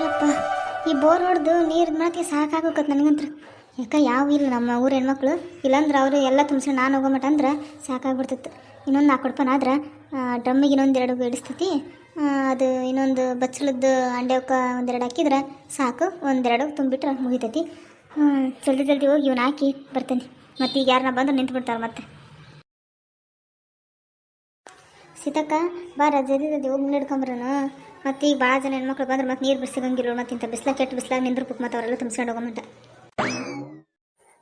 ಯಪ್ಪ, ಈ ಬೋರ್ ಹೊಡೆದು ನೀರು ಮಾಡಕ್ಕೆ ಸಾಕಾಗೋಕತ್ ನನಗಂತ್ರ. ಯಾಕೆ ಯಾವ ಇಲ್ಲ ನಮ್ಮ ಊರ ಹೆಣ್ಮಕ್ಳು ಇಲ್ಲಾಂದ್ರೆ ಅವರು ಎಲ್ಲ ತುಂಬಿಸಿ ನಾನು ಹೋಗೋ ಮಟ ಅಂದ್ರೆ ಸಾಕಾಗ್ಬಿಡ್ತಿತ್ತು. ಇನ್ನೊಂದು 4 ಕೊಡ್ಪನ ಆದ್ರೆ ಡ್ರಮ್ಮಿಗೆ ಇನ್ನೊಂದು 2 ಇಡಿಸ್ತೈತಿ. ಅದು ಇನ್ನೊಂದು ಬಚ್ಚಲದ್ದು ಅಂಡ್ಯವಕ್ಕೆ 1-2 ಹಾಕಿದ್ರೆ ಸಾಕು, 1-2 ತುಂಬಿಟ್ರೆ ಮುಗಿತೈತಿ. ಜಲ್ದಿ ಜಲ್ದಿ ಹೋಗಿ ಇವನು ಹಾಕಿ ಬರ್ತೇನೆ. ಮತ್ತು ಈಗ ಯಾರನ್ನ ಬಂದ್ರೆ ನಿಂತು ಬಿಡ್ತಾರೆ ಮತ್ತೆ. ಸೀತಕ್ಕ ಬಾರ ಜಲ್ದಿ ಜಲ್ದಿ ಹೋಗಿ ನೀರು ಹಿಡ್ಕೊಂಬರೋನು. ಮತ್ತು ಈಗ ಭಾಳ ಜನ ಹೆಣ್ಮಕ್ಳು ಬಂದ್ರೆ ಮತ್ತೆ ನೀರು ಬಿಸಿಗಂಗಿಲ್ಲ. ಮತ್ತು ಇಂಥ ಬಿಸ್ಲಾಗ ಕೆಟ್ಟು ಬಿಸ್ಲಾಗ ನಿಂದ್ರು ಪುಕ್ ಮತ್ತು ಅವರೆಲ್ಲ ತುಂಬಿಸ್ಕೊಂಡು ಹೋಗೋಮಂಟ.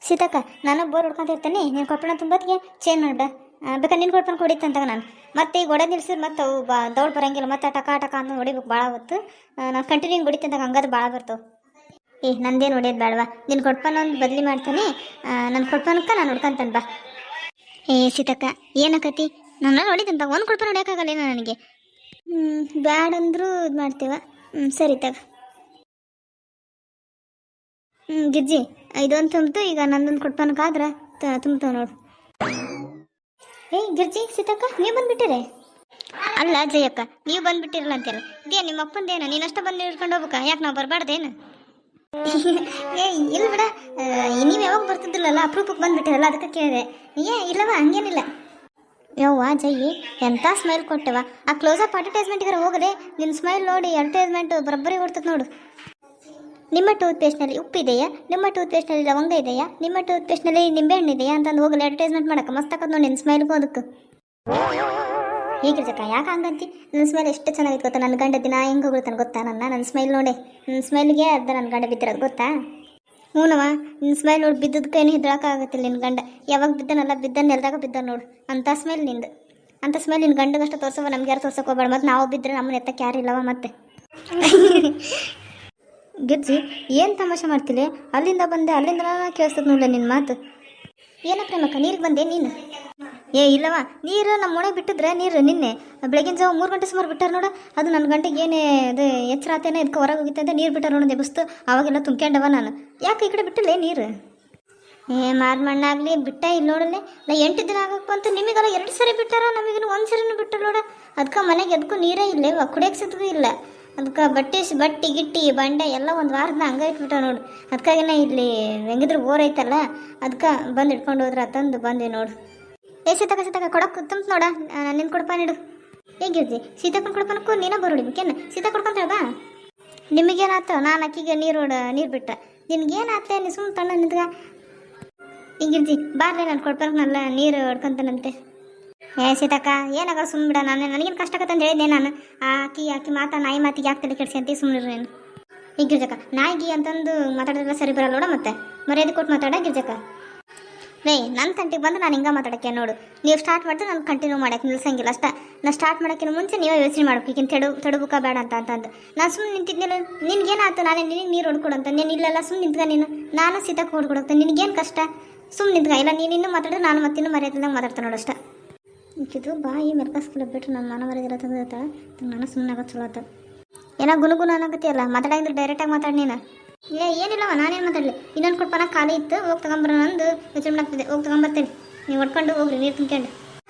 ಸೀತಕ್ಕ ನಾನು ಬೋರ್ ಹೊಡ್ಕೊಂತ ಇರ್ತೇನೆ, ನೀನು ಕೊಪ್ಪಳ ತುಂಬತ್ತಿಗೆ ಚೇಂಜ್ ಮಾಡ್ದ. ಬೇಕಾದ್ರೆ ನಿನ್ನ ಕೊಡ್ಪನ ಹೊಡಿತಂತಾಗ ನಾನು ಮತ್ತೆ ಈಗ ಹೊಡೆ ನಿಲ್ಸಿದ್ರೆ ಮತ್ತೆ ಅವು ದೌಡ್ ಬರೋಂಗಿಲ್ಲ. ಮತ್ತೆ ಟಕ ಟಕ ಅಂತ ಹೊಡಿಬೇಕು ಭಾಳ ಹೊತ್ತು. ನಾನು ಕಂಟಿನ್ಯೂ ಹೊಡಿತಂದಾಗ ಹಂಗಾದ್ರೆ ಭಾಳ ಬರ್ತವೆ. ನಂದೇನು ಹೊಡೆಯೋದು ಬೇಡವಾ, ನಿನ್ನ ಕೊಡ್ಪನ ಒಂದು ಬದಲಿ ಮಾಡ್ತಾನೆ. ನನ್ನ ಕೊಡ್ಪನಕ್ಕೆ ನಾನು ಹೊಡ್ಕೊಂತಾನೆ ಬಾ. ಸೀತಕ್ಕ ಏನಕತಿ ನಾನು ಹೊಡಿತಂತ ಒಂದು ಕೊಡ್ಪನ ಹೊಡ್ಯೋಕ್ಕಾಗಲ್ಲ ನನಗೆ. ಬ್ಯಾಡಂದ್ರೂ ಇದು ಮಾಡ್ತೇವ. ಸರಿ ತಗ. ಗಿಜ್ಜಿ ಇದೊಂದು ತುಂಬ್ತು. ಈಗ ನಂದೊಂದು ಕೊಡ್ಪನಕ್ಕಾದ್ರೆ ತುಂಬ್ತವ ನೋಡು. ಗಿರ್ಜಿ ಸೀತಕ್ಕ ನೀವು ಬಂದುಬಿಟ್ಟಿರೆ? ಅಲ್ಲ ಜಯಕ್ಕ, ನೀವು ಬಂದುಬಿಟ್ಟಿರಲ್ಲ ಅಂತೀರ. ಇದೇ ನಿಮ್ಮ ಅಪ್ಪಂದೇನು, ನೀನಷ್ಟ ಬಂದು ಹಿಡ್ಕೊಂಡು ಹೋಗ್ಬೇಕಾ? ಯಾಕೆ ನಾವು ಬರಬಾರ್ದೇನು? ಇಲ್ಲ ಬಿಡ, ನೀವು ಯಾವಾಗ ಬರ್ತಿದ್ದಿಲ್ಲಲ್ಲ, ಅಪ್ರೂಪಕ್ಕೆ ಬಂದುಬಿಟ್ಟಿರಲ್ಲ ಅದಕ್ಕೆ ಕೇಳಿದೆ. ಇಲ್ಲವ ಹಂಗೇನಿಲ್ಲ. ಯವ್ವ ಜಯ್ಯಿ ಎಂಥ ಸ್ಮೈಲ್ ಕೊಟ್ಟೆವ. ಆ ಕ್ಲೋಸಪ್ ಅಡ್ವರ್ಟೈಸ್ಮೆಂಟಿಗಾರ ಹೋಗದೆ, ನಿನ್ನ ಸ್ಮೈಲ್ ನೋಡಿ ಅಡ್ವರ್ಟೈಸ್ಮೆಂಟು ಬರೋಬ್ಬರಿ ಹೊಡ್ತದೆ ನೋಡು. ನಿಮ್ಮ ಟೂತ್ಪೇಸ್ಟ್ನಲ್ಲಿ ಉಪ್ಪಿದೆಯಾ, ನಿಮ್ಮ ಟೂತ್ಪೇಸ್ಟ್ನಲ್ಲಿ ಲವಂಗ ಇದೆಯಾ, ನಿಮ್ಮ ಟೂತ್ಪೇಸ್ಟ್ನಲ್ಲಿ ನಿಂಬೆಹಣ್ಣು ಇದೆಯಾ ಅಂತಂದು ಹೋಗಲಿ ಅಡ್ವರ್ಟೈಸ್ಮೆಂಟ್ ಮಾಡೋಕೆ ಮಸ್ತ್ ಆಕತ್ ನೋಡಿ ನಿನ್ನ ಸ್ಮೈಲ್ಗೂ ಅದಕ್ಕೆ. ಹೀಗಿರ್ಜಕ್ಕ ಯಾಕೆ ಹಂಗಂತಿ? ನನ್ನ ಸ್ಮೈಲ್ ಎಷ್ಟು ಚೆನ್ನಾಗಿತ್ತು ಗೊತ್ತಾ? ನನ್ನ ಗಂಡ ದಿನ ಹೆಂಗೆ ಹೋಗ್ತಾನೆ ಗೊತ್ತಾ? ನನ್ನ ಸ್ಮೈಲ್ ನೋಡಿ, ನನ್ನ ಸ್ಮೈಲ್ಗೆ ಅರ್ಧ ನನ್ನ ಗಂಡ ಬಿದ್ದಿರೋದು ಗೊತ್ತಾ? ಹ್ಞೂನವ, ನಿನ್ನ ಸ್ಮೈಲ್ ನೋಡಿ ಬಿದ್ದದಕ್ಕೆ ಏನು ಹೆದ್ರಾಕಾಗತ್ತಿಲ್ಲ. ನಿನ್ನ ಗಂಡ ಯಾವಾಗ ಬಿದ್ದನಲ್ಲ, ಬಿದ್ದನ್ನು ಎಲ್ದಾಗ ಬಿದ್ದ ನೋಡು. ಅಂಥ ಸ್ಮೈಲ್ ನಿಂದು. ಅಂಥ ಸ್ಮೈಲ್ ನಿನ್ನ ಗಂಡಗಷ್ಟು ತೋರ್ಸವ, ನಮ್ಗೆ ಯಾರು ತೋರ್ಸೋಕೆ ಹೋಗ್ಬೇಡ. ಮತ್ತು ನಾವು ಬಿದ್ದರೆ ನಮ್ಮನ್ನ ಎತ್ತಕ್ಕೆ ಯಾರು ಇಲ್ಲವ ಮತ್ತೆ. ಗಿರ್ಜಿ ಏನು ತಮಾಷೆ ಮಾಡ್ತಿಲ್ಲ? ಅಲ್ಲಿಂದ ಬಂದೆ, ಅಲ್ಲಿಂದ ಕೇಳಿಸ್ತದೆ ನೋಡಲ್ಲ ನಿನ್ನ ಮಾತು. ಏನ ಪ್ರೇಮಕ್ಕ ನೀರಿಗೆ ಬಂದೆ ನೀನು? ಇಲ್ಲವ, ನೀರು ನಮ್ಮ ಒಣಗೆ ಬಿಟ್ಟಿದ್ರೆ ನೀರು ನಿನ್ನೆ ಬೆಳಗಿನ ಜಾವ 3 ಗಂಟೆ ಸುಮಾರು ಬಿಟ್ಟಾರ ನೋಡ. ಅದು ನನ್ನ ಗಂಟೆಗೆ ಏನೇ ಅದು ಎಚ್ಚರ ಆತೇನೆ ಇದಕ್ಕೆ ಹೊರಗೆ ಹೋಗಿತ್ತಂತೆ ನೀರು ಬಿಟ್ಟಾರ ನೋಡೋದು ಎಬ್ಬಿಸ್ತು. ಅವಾಗೆಲ್ಲ ತುಂಬ್ಕೊಂಡವ ನಾನು. ಯಾಕೆ ಈ ಕಡೆ ಬಿಟ್ಟಿಲ್ಲ ನೀರು? ಮಾರ್ಮಣ್ಣಾಗಲಿ ಬಿಟ್ಟ ಇಲ್ಲಿ ನೋಡಲ್ಲೇ. ನಾ 8 ದಿನ ಆಗಕ್ಕೆ ಬಂತು, ನಿಮಗೆಲ್ಲ 2 ಸರಿ ಬಿಟ್ಟಾರ, ನಮಗಿನ್ನು 1 ಸರಿನೂ ಬಿಟ್ಟು ನೋಡ. ಅದಕ್ಕೆ ಮನೆಗೆ ಎದಕ್ಕೂ ನೀರೇ ಇಲ್ಲೇವ, ಕುಡಿಯೋಕೆ ಸಿದ್ಗೂ ಇಲ್ಲ. ಅದಕ್ಕೆ ಬಟ್ಟೆ ಗಿಟ್ಟಿ ಬಂಡೆ ಎಲ್ಲ ಒಂದು ವಾರದ ಹಂಗೆ ಇಟ್ಬಿಟ್ಟ ನೋಡು. ಅದಕ್ಕಾಗಿನ ಇಲ್ಲಿ ಹೆಂಗಿದ್ರು ಬೋರ್ ಐತಲ್ಲ, ಅದಕ್ಕೆ ಬಂದು ಇಟ್ಕೊಂಡು ಹೋದ್ರೆ ತಂದು ಬಂದೆ ನೋಡು. ಸೀತಕ್ಕ ಕೊಡಕ್ಕೆ ತುಂಬ ನೋಡ, ನಿನ್ನ ಕೊಡಪ ನೀಡು. ಹೇಗಿರ್ತಿ ಸೀತಕ್ಕನ ಕೊಡಪನಕ್ಕೂ ನೀನ ಬೋರ್ ಹೊಡಿಬೇಕೇನು? ಸೀತಾ ಕೊಡ್ಕೊಂತ ಬಾ. ನಿಮಗೇನಾತ? ನಾನು ಅಕ್ಕಿಗೆ ನೀರು ಬಿಟ್ಟೆ, ನಿನ್ಗೇನಾತ? ನೀ ಸುಮ್ಮನೆ ತಣ್ಣ ನಿಂತ್ಗ. ಹಿಂಗಿರ್ತಿ ಬಾರ್ಲೆ ನಾನು ಕೊಡ್ಪನಲ್ಲ ನೀರು ಹೊಡ್ಕೊಂತಾನಂತೆ. ಸೀತಕ್ಕ ಏನಾಗ ಸುಮ್ಮನೆ ಬಿಡ, ನನಗೇನು ಕಷ್ಟ ಆಗತ್ತಂತ ಹೇಳಿದ್ದೆ ನಾನು. ಆಕಿ ಮಾತಾ ನಾಯಿ ಮಾತಿಗೆ ಯಾಕೆ ತಲೆ ಕೆಡಿಸಿ ಅಂತ ಸುಮ್ಮನೆ ನೀನು. ಈಗ ಗಿರ್ಜಕ್ಕ ನಾಯಿಗಿ ಅಂತಂದು ಮಾತಾಡಿದ್ರೆ ಸರಿ ಬರಲ್ಲ ನೋಡ. ಮತ್ತೆ ಮರ್ಯಾದೆ ಕೊಟ್ಟು ಮಾತಾಡ ಗಿರ್ಜಕ್ಕ. ನನ್ನ ತಂಟಿಗೆ ಬಂದು ನಾನು ಹಿಂಗೆ ಮಾತಾಡೋಕ್ಕೆ ನೋಡು. ನೀವು ಸ್ಟಾರ್ಟ್ ಮಾಡಿದ್ರೆ ನಾನು ಕಂಟಿನ್ಯೂ ಮಾಡೋಕ್ಕೆ ನಿಲ್ಸಂಗಿಲ್ಲ ಅಷ್ಟ. ನಾನು ಸ್ಟಾರ್ಟ್ ಮಾಡೋಕ್ಕಿಂತ ಮುಂಚೆ ನೀವೇ ಯೋಚನೆ ಮಾಡ್ಬೇಕು, ಈಗಿನ ತಡುಬುಕ ಬೇಡ ಅಂತಂದು. ನಾನು ಸುಮ್ಮನೆ ನಿಂತಿದ್ನಿಲ್ಲ, ನಿನ್ಗೇನಾಯ್ತು? ನಾನೇ ನಿನಗೆ ನೀರು ಹೊಡ್ಕೊಡಂತ ನೀನು ಇಲ್ಲೆಲ್ಲ ಸುಮ್ಮನೆ ನಿಂತ್ಗ. ನೀನು ನಾನು ಸೀತಕ್ಕೆ ಹೊಡ್ಕೊಡೋಗ್ತಾನೆ, ನಿನಗೇನು ಕಷ್ಟ? ಸುಮ್ಮನೆ ನಿಂತ್ಗ. ಇಲ್ಲ ನೀನು ಇನ್ನೂ ಮಾತಾಡಿದ್ರೆ ನಾನು ಮತ್ತಿನ್ನೂ ಮರ್ಯಾದಿಲ್ದಂಗೆ ಮಾತಾಡ್ತಾನೆ ನೋಡು ಅಷ್ಟ. ಇದು ಬಾಯಿ ಮೆರ್ಕಸ್ಕಲ್ಲ ಬಿಟ್ರೆ ನನ್ನ ಮನ ಮರ್ಯಾದಿಲ್ಲ ತಂದತ್ತ. ನಾನು ಸುಮ್ಮನೆ ಆಗೋದು ಚಲೋ ಆತ. ಏನೋ ಗುನುಗುನ ಅನ್ನಕತ್ತಿಯಲ್ಲ, ಮಾತಾಡಿದ್ರೆ ಡೈರೆಕ್ಟಾಗಿ ಮಾತಾಡಿ ನೀನು. ಏನಿಲ್ಲವ, ನಾನೇನು ಮಾತಾಡಲಿ. ಇನ್ನೊಂದು ಕೊಡ್ಪನ ಖಾಲಿ ಇತ್ತು, ಹೋಗಿ ತಗೊಂಬರೋಣ ಅಂದು ಯೋಚನೆ ಮಾಡಾಕ್ತಿದ್ದೆ. ಹೋಗಿ ತಗೊಂಬರ್ತೇನೆ, ನೀವು ಹೊಡ್ಕೊಂಡು ಹೋಗ್ರಿ ನೀರು ತುಂಬ್ಕೊಂಡು.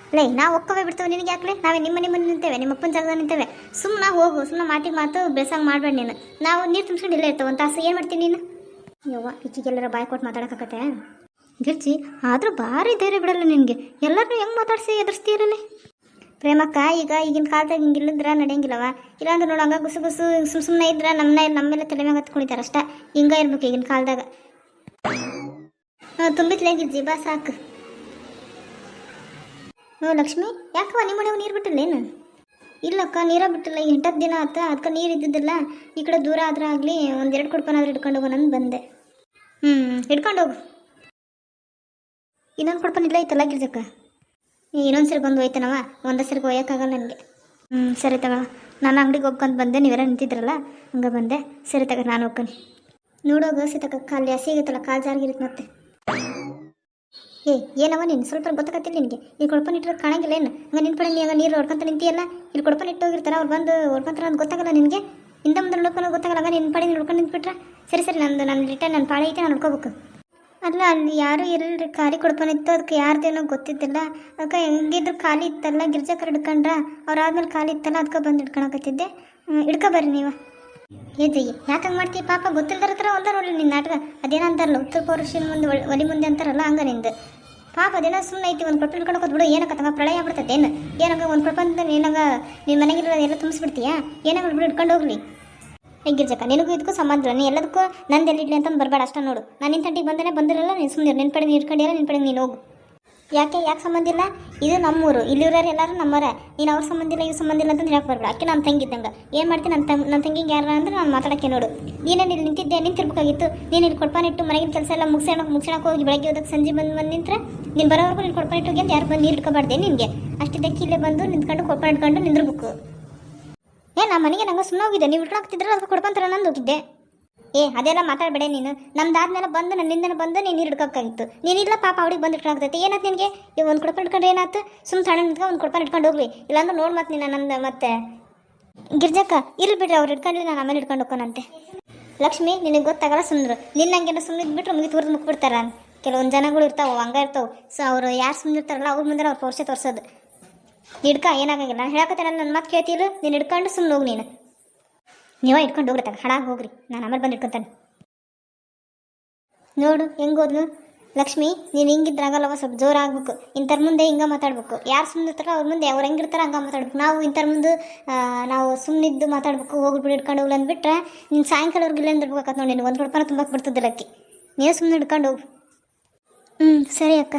ನಾವು ಒಕ್ಕವೇ ಬಿಡ್ತೇವೆ, ನಿನಗೆ ಯಾಕಲೆ? ನಾವೇ ನಿಮ್ಮ ಮನೆ ನಿಂತೇವೆ, ನಿಮ್ಮ ಅಪ್ಪನ ಜಾಗದಾಗ ನಿಂತೇವೆ. ಸುಮ್ಮನೆ ಹೋಗು, ಸುಮ್ಮನೆ ಮಾತು ಬೆಳ್ಸಂಗೆ ಮಾಡಬೇಡ ನೀನು. ನಾವು ನೀರು ತುಂಬಿಸ್ಕೊಂಡು ಇಲ್ಲೇ ಇರ್ತೇವೆ, ಒಂದು ತಾಸು ಏನು ಮಾಡ್ತೀನಿ ನೀನು? ಯವ್ವ ಈಚಿಗೆಲ್ಲರ ಬಾಯಿ ಕೊಟ್ಟು ಮಾತಾಡೋಕ್ಕಾಗತ್ತೆ ಗಿರ್ಜಿ. ಆದರೂ ಭಾರಿ ಧೈರ್ಯ ಬಿಡಲ್ಲ ನಿನಗೆ. ಎಲ್ಲರನ್ನೂ ಹೆಂಗೆ ಮಾತಾಡಿಸಿ ಎದುರಿಸ್ತೀರಲ್ಲಿ ಪ್ರೇಮಕ್ಕ? ಈಗಿನ ಕಾಲದಾಗ ಹಿಂಗೆ ಇಲ್ಲಿದ್ರೆ ನಡೆಯಂಗಿಲ್ಲವ. ಇಲ್ಲಾಂದ್ರೆ ನೋಡು ಹಂಗೆ ಗುಸು ಸುಮ್ಮನೆ ಇದ್ರೆ ನಮ್ಮೆಲ್ಲ ತಲೆ ಮ್ಯಾಗ ಹತ್ಕೊಂಡಿದ್ದಾರೆ ಅಷ್ಟ. ಹಿಂಗೆ ಇರ್ಬೇಕು ಈಗಿನ ಕಾಲದಾಗ. ತುಂಬಿತ್ಲೇ ಗಿರ್ಜಿ, ಬಾ ಸಾಕು. ಲಕ್ಷ್ಮಿ ಯಾಕವ ನಿಮ್ಮ ಮನೆಗೆ ನೀರು ಬಿಟ್ಟಿಲ್ಲೇನು? ಇಲ್ಲಕ್ಕ ನೀರ ಬಿಟ್ಟಿಲ್ಲ, ಈಗ 8 ದಿನ ಆತ. ಅದಕ್ಕೆ ನೀರು ಇದ್ದಿದ್ದಿಲ್ಲ. ಈ ಕಡೆ ದೂರ ಆದ್ರೆ ಆಗಲಿ 1-2 ಕೊಡ್ಕೊನಾದ್ರೂ ಹಿಡ್ಕೊಂಡು ಹೋಗೋ ನಾನು ಬಂದೆ. ಹಿಡ್ಕೊಂಡು ಹೋಗು. ಇನ್ನೊಂದು ಕೊಡ್ಪನಿಲ್ಲ ಐತಲ್ಲ ಗಿರ್ಜಕ್ಕ? ಇನ್ನೊಂದು ಸರಿ ಬಂದು ಹೋಯ್ತಾನವ, ಒಂದು ಸರಿಗೆ ಒಯ್ಯೋಕ್ಕಾಗಲ್ಲ ನನಗೆ. ಸರಿ ತಗ, ನಾನು ಅಂಗಡಿಗೆ ಹೋಗ್ಕೊಂಡು ಬಂದೆ, ನೀವೆಲ್ಲ ನಿಂತಿದ್ರಲ್ಲ ಹಂಗೆ ಬಂದೆ. ಸರಿ ತಗ, ನಾನು ಹೋಗ್ತೀನಿ. ನೋಡೋಗ ಸೀತಕ್ಕ ಕಾಲು ಹಸಿ ಆಗತ್ತಲ್ಲ, ಕಾಲು ಜಾರಿಗಿರುತ್ತೆ ಮತ್ತೆ. ಏನವ ನೀನು ಸ್ವಲ್ಪ ಗೊತ್ತಾಗತ್ತಿಲ್ಲ ನಿನಗೆ? ಈ ಕೊಡ್ಪನ ಇಟ್ಟರೆ ಕಾಣಂಗಿಲ್ಲ ಏನು? ಹಂಗೆ ನಿನ್ಪಡೆ ನೀ ಹಂಗೆ ನೀರು ಹೊಡ್ಕೊಂತ ನಿಂತಿಯಲ್ಲ. ಇಲ್ಲಿ ಕೊಡ್ಪನ ಇಟ್ಟು ಹೋಗಿರ್ತಾರೆ, ಅವ್ರು ಬಂದು ಹೊಡ್ಕೊಂತಾರೆ ಅಂತ ಗೊತ್ತಾಗಲ್ಲ ನಿನಗೆ. ಹಿಂದೆ ಮುಂದೆ ನೋಡ್ಕೊಂಡು ಗೊತ್ತಾಗಲ್ಲ. ಹಂಗೆ ನಿನ್ನ ಪಾಡಿ ನೋಡ್ಕೊಂಡು ನಿಂತ್ಬಿಟ್ರೆ ಸರಿ ನನ್ನ ರಿಟರ್ನ್ ನನ್ನ ಪಾಳಿ ಐತೆ, ನಾನು ನೋಡ್ಕೋಬೇಕು. ಅಲ್ಲ ಅಲ್ಲಿ ಯಾರೂ ಇರಲ್ರಿ, ಖಾಲಿ ಕೊಡ್ಪನಿತ್ತು. ಅದಕ್ಕೆ ಯಾರ್ದೇನೋ ಗೊತ್ತಿದ್ದಿಲ್ಲ. ಅದಕ್ಕೆ ಹೆಂಗಿದ್ರು ಖಾಲಿ ಇತ್ತಲ್ಲ, ಗಿರ್ಜಕ್ಕರ್ ಹಿಡ್ಕೊಂಡ್ರ ಅವ್ರಾದ್ಮೇಲೆ ಖಾಲಿ ಇತ್ತಲ್ಲ, ಅದಕ್ಕೆ ಬಂದು ಹಿಡ್ಕೊಳಕತ್ತಿದ್ದೆ. ಹಿಡ್ಕೊ ಬರ್ರಿ ನೀವು. ಏಜಯ್ಯ ಯಾಕೆ ಹಂಗೆ ಮಾಡ್ತೀವಿ ಪಾಪ ಗೊತ್ತಿಲ್ದರ ಹತ್ರ ಒಂದ ನೋಡಲಿ ನಿನ್ನ ನಾಟಕ ಅದೇನೋ ಅಂತಾರಲ್ಲ ಉತ್ತರ ಪೌರುಷನ ಮುಂದೆ ಒಲಿ ಮುಂದೆ ಅಂತಾರಲ್ಲ ಹಂಗ ನಿಂದು ಪಾಪ ಅದೇನೋ ಸುಮ್ಮನೆ ಐತಿ ಒಂದು ಕೊಟ್ಟು ಹಿಡ್ಕೊಂಡು ಹೋದ್ಬಿಡು ಏನಕ್ಕ ತಮ್ಮ ಪ್ರಳಯ ಆಗ್ಬಿಡ್ತೈತೆ ಏನು ಏನಾಗ ಒಂದು ಪ್ರಪಂಚ ಏನಾಗ ನಿನ್ನ ಮನೆಗಿರೋ ಎಲ್ಲ ತುಂಬಿಸ್ಬಿಡ್ತೀಯಾ ಏನಾಗ ಬಿಡು ಹಿಡ್ಕೊಂಡು ಹೋಗ್ಲಿ ಹೆಂಗಿರ್ಜಕ್ಕ ನಿನಗೂ ಇದಕ್ಕೂ ಸಂಬಂಧ ಇಲ್ಲ ನೀ ಎಲ್ಲದಕ್ಕೂ ನಂದು ಎಲ್ಲಿಡ್ಲಿ ಅಂತ ಬರಬೇಡ ಅಷ್ಟ ನೋಡು ನಾನು ನಿನ್ನ ತಂಟಿಗೆ ಬಂದೇ ಬಂದಿರಲ್ಲ ನೀನು ಸುಮ್ಮನೆ ನಿನ್ನ ಪಡೆ ನೀನು ಇಟ್ಕೊಂಡಿಲ್ಲ ನಿನ್ನ ಪಡೆ ನೀನು ಹೋಗು ಯಾಕೆ ಸಂಬಂಧ ಇಲ್ಲ ಇದು ನಮ್ಮೂರು ಇಲ್ಲಿರೋರು ಎಲ್ಲರೂ ನಮ್ಮವರ ನೀನು ಅವ್ರ ಸಂಬಂಧ ಇಲ್ಲ ಇವ್ರ ಸಂಬಂಧ ಇಲ್ಲ ಅಂತ ಹೇಳಕ್ಕೆ ಬರಬೇಡ ಆಕೆ ನಾನು ತಂಗಿದ್ದಂಗೆ ಏನು ಮಾಡ್ತೀನಿ ನನ್ನ ತಂಗಿಗೆ ಯಾರು ಅಂದ್ರೆ ನಾನು ಮಾತಾಡೋಕ್ಕೆ ನೋಡು ನೀನೇನು ಇಲ್ಲಿ ನಿಂತಿದ್ದೆ ನಿಂತಿರ್ಬೇಕಾಗಿತ್ತು ನೀನು ಇಲ್ಲಿ ಕೊಡ್ಪಾನಿಟ್ಟು ಮನೆಗಿನ ಕೆಲಸ ಎಲ್ಲ ಮುಗಿಸೋಣಕ್ಕೆ ಹೋಗಿ ಬೆಳಗ್ಗೆ ಹೋದಕ್ಕೆ ಸಂಜೆ ಬಂದು ನಿಂತ್ರೆ ನೀನು ಬರೋವರೆಗೂ ನೀನು ಕೊಡ್ಪಾನಿಟ್ಟು ಹೋಗಿ ಅಂತ ಯಾರು ಬಂದು ನೀರು ಇಟ್ಕೊಬಾರ್ದೆ ನಿನಗೆ ಅಷ್ಟಿದ್ದಕ್ಕೆ ಇಲ್ಲೇ ಬಂದು ನಿಂತ್ಕೊಂಡು ಕೊಡ್ಪಾನ ಇಟ್ಕೊಂಡು ನಿಂದಿರ್ಬೇಕು ನಮ್ಮ ಮನೆಗೆ ನಂಗೆ ಸುಮ್ಮನೆ ಹೋಗಿದ್ದೆ ನೀವು ಇಟ್ಕೊಳ್ತಿದ್ರೆ ಅದಕ್ಕೆ ಕೊಡ್ಕೊಂತಾರ ನಂದು ಹೋಗಿದ್ದೆ ಅದೆಲ್ಲ ಮಾತಾಡಬೇಡ ನೀನು ನಮ್ದಾದ್ಮೇಲೆ ಬಂದು ನನ್ನಿಂದನೇ ಬಂದು ನೀನು ನೀರು ಹಿಡ್ಕೋಕ್ಕಾಗಿತ್ತು ನೀನಿಲ್ಲ ಪಾಪ ಅವ್ರಿಗೆ ಬಂದು ಇಟ್ಕೊಳಾಗ್ತೈತೆ ಏನಾಯ್ತು ನಿನಗೆ ಈಗ ಒಂದು ಕೊಡ್ಕೊಂಡು ಇಟ್ಕೊಂಡ್ರೆ ಏನಾಯ್ತು ಸುಮ್ಮನೆ ಸಣ್ಣ ನಿಂತ್ಕೊಂಡು ಒಂದು ಕೊಡ್ಕೊಂಡು ಇಟ್ಕೊಂಡು ಹೋಗ್ಲಿ ಇಲ್ಲಾಂದ್ರೆ ನೋಡಿ ಮತ್ತೆ ನೀನು ನಂದು ಮತ್ತೆ ಗಿರ್ಜಕ್ಕ ಇರ್ಲಿ ಬಿಡ್ರಿ ಅವ್ರು ಇಟ್ಕೊಂಡ್ಲಿ ನಾನು ಆಮೇಲೆ ಇಟ್ಕೊಂಡು ಹೋಗೋಣಂತೆ ಲಕ್ಷ್ಮಿ ನಿನಗೆ ಗೊತ್ತಾಗಲ್ಲ ಸುಂದ್ರು ನಿನ್ನಂಗೆಲ್ಲ ಸುಮ್ಮನೆ ಇದ್ಬಿಟ್ರೆ ಮುಗಿ ತೋರ್ದು ಮುಕ್ಬಿಡ್ತಾರ ಕೆಲವೊಂದು ಜನಗಳು ಇರ್ತಾವೆ ಹಂಗೆ ಇರ್ತಾವೆ ಸೊ ಅವರು ಯಾರು ಸುಮ್ಮನೆ ಇರ್ತಾರಲ್ಲ ಅವ್ರ ಮುಂದೆ ಅವ್ರು ಪೌರುಷ ತೋರಿಸೋದು ಹಿಡ್ಕ ಏನಾಗಂಗಿಲ್ಲ ನಾನು ಹೇಳಕತ್ತೆ ನನ್ನ ಮಾತು ಕೇಳ್ತಿರು ನೀನು ಹಿಡ್ಕೊಂಡು ಸುಮ್ಮನೆ ಹೋಗಿ ನೀವ ಇಟ್ಕೊಂಡು ಹೋಗ್ರತ್ತಾಗ ಹಾಳಾಗಿ ಹೋಗ್ರಿ ನಾನು ಆಮೇಲೆ ಬಂದು ಇಟ್ಕೊತಾನೆ ನೋಡು ಹೆಂಗೋದ್ಲು ಲಕ್ಷ್ಮಿ ನೀನು ಹಿಂಗಿದ್ರಾಗಲ್ಲವ ಸ್ವಲ್ಪ ಜೋರಾಗಬೇಕು ಇಂಥರ ಮುಂದೆ ಹಿಂಗೆ ಮಾತಾಡ್ಬೇಕು ಯಾರು ಸುಮ್ಮನೆ ಇರ್ತಾರೋ ಅವ್ರ ಮುಂದೆ ಅವ್ರು ಹೆಂಗಿರ್ತಾರೋ ಹಂಗೆ ಮಾತಾಡ್ಬೇಕು ನಾವು ಇಂಥರ ಮುಂದೆ ನಾವು ಸುಮ್ಮನಿದ್ದು ಮಾತಾಡ್ಬೇಕು ಹೋಗ್ಬಿಟ್ಟು ಹಿಡ್ಕೊಂಡು ಹೋಗ್ಲಿ ಅಂದ್ಬಿಟ್ರೆ ನೀನು ಸಾಯಂಕಾಲವ್ರಿಗೆ ಇಲ್ಲ ಅಂದಿರ್ಬೇಕಾಗತ್ತೆ ನೋಡಿ ನೀನು ಒಂದು ರೂಪಾಯಿ ತುಂಬಕ್ಕೆ ಬಿಡ್ತಿದ್ದಿಲ್ಲ ಅಕ್ಕಿ ನೀವು ಸುಮ್ಮನೆ ಹಿಡ್ಕೊಂಡು ಹೋಗು ಸರಿ ಅಕ್ಕ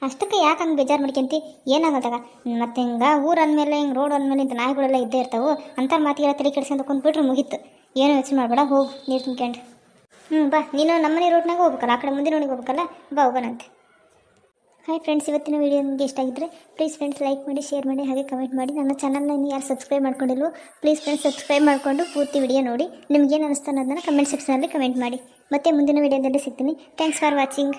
ಅಷ್ಟಕ್ಕೆ ಯಾಕೆ ಹಂಗೆ ಬೇಜಾರು ಮಾಡ್ಕೊಂತಿ ಏನಾಗತ್ತಾಗ ಮತ್ತೆ ಹಿಂಗೆ ಊರು ಅಂದಮೇಲೆ ಹಿಂಗೆ ರೋಡ್ ಅಂದಮೇಲೆ ಇಂಥ ನಾಯಿಗಳೆಲ್ಲ ಇದ್ದೇ ಇರ್ತಾವೆ ಅಂಥವ್ರ ಮಾತಿಗೆಲ್ಲ ತಲೆ ಕೆಡ್ಸ್ಕೊಂಡು ಕುಂತ್ಬಿಟ್ರೆ ಮುಗೀತು ಏನು ಯೋಚನೆ ಮಾಡಬೇಡ ಹೋಗು ನೀರು ತಿನ್ಕೊಂಡು ಬಾ ನೀನು ನಮ್ಮನೆ ರೋಡ್ನಾಗ ಹೋಗ್ಬೇಕಲ್ಲ ಆ ಕಡೆ ಮುಂದೆ ನೋಡಿ ಹೋಗ್ಬೇಕಲ್ಲ ಬಾ ಹೋಗೋಣಂತೆ ಹಾಯ್ ಫ್ರೆಂಡ್ಸ್ ಇವತ್ತಿನ ವೀಡಿಯೋ ನಿಮಗೆ ಇಷ್ಟ ಆಗಿದ್ದರೆ ಪ್ಲೀಸ್ ಫ್ರೆಂಡ್ಸ್ ಲೈಕ್ ಮಾಡಿ ಶೇರ್ ಮಾಡಿ ಹಾಗೆ ಕಮೆಂಟ್ ಮಾಡಿ ನನ್ನ ಚಾನಲ್ನ ಇನ್ನು ಯಾರು ಸಬ್ಸ್ಕ್ರೈಬ್ ಮಾಡ್ಕೊಂಡಿಲ್ವೋ ಪ್ಲೀಸ್ ಫ್ರೆಂಡ್ಸ್ ಸಬ್ಸ್ಕ್ರೈಬ್ ಮಾಡಿಕೊಂಡು ಪೂರ್ತಿ ವಿಡಿಯೋ ನೋಡಿ ನಿಮಗೇನು ಅನ್ನಿಸ್ತಾನೆ ಅದನ್ನು ಕಮೆಂಟ್ ಸೆಕ್ಷನಲ್ಲಿ ಕಮೆಂಟ್ ಮಾಡಿ ಮತ್ತೆ ಮುಂದಿನ ವೀಡಿಯೋದಲ್ಲಿ ಸಿಗ್ತೀನಿ ಥ್ಯಾಂಕ್ಸ್ ಫಾರ್ ವಾಚಿಂಗ್.